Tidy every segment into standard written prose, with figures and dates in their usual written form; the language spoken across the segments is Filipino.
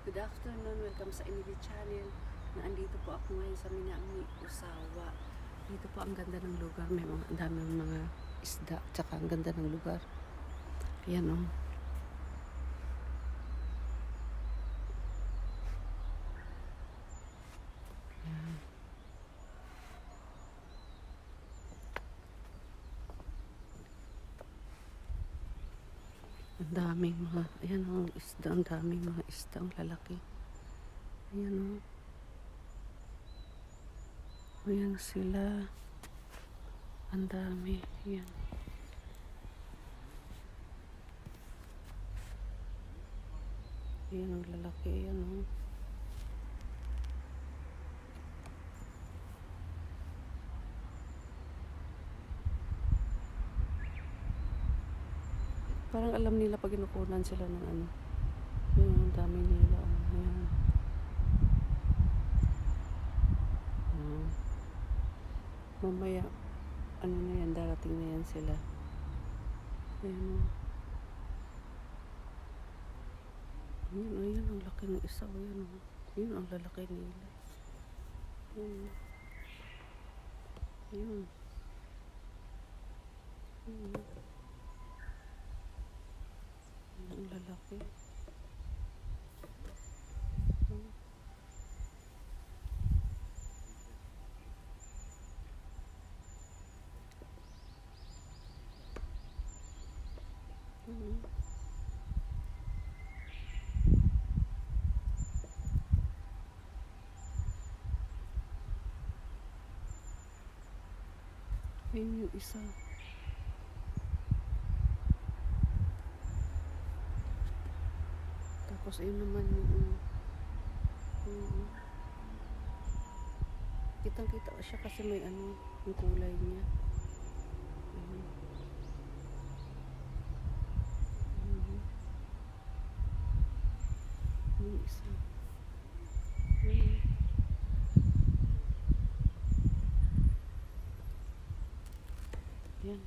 Good afternoon, welcome sa Emily Channel. Naandito po ako ngayon sa Minaang Usawa. Dito po ang ganda ng lugar, may mga daming mga isda, tsaka ang ganda ng lugar. Ayan o. Ang daming mga, ayan o, isda, ang daming mga isda, ang lalaki. Ayan o. Ayan sila. Ang dami. Ayan. Ayan ang lalaki. Ayan o. Parang alam nila pag inukunan sila ng ano. Ayan, ang dami nila. Ayan. Mamaya, ano na yan, darating na yan sila. Ayan o. Ayan, ang laki ng isa. Ayan o. Ayan, ang lalaki nila. Ayan. Ayan. Ayan. Ang lalaki. Ayan yung isa. Tapos ayun naman yung kitang-kita siya kasi may ano, yung kulay niya. Yung isa. Yan.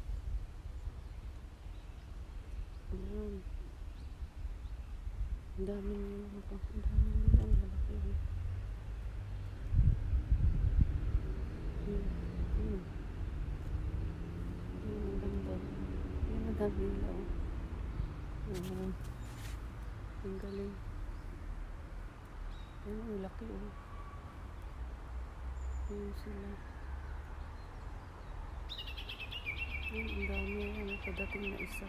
Ayan. Ang dami nila. Ang dami nila. Ang lalaki. Ayan. Ayan. Ayan ang ganda. Ayan ang dami nila. Ayan. Ang galing. Ayan ang laki. Ayan sila. Ayan ang dami. Ayan. Padating na isa.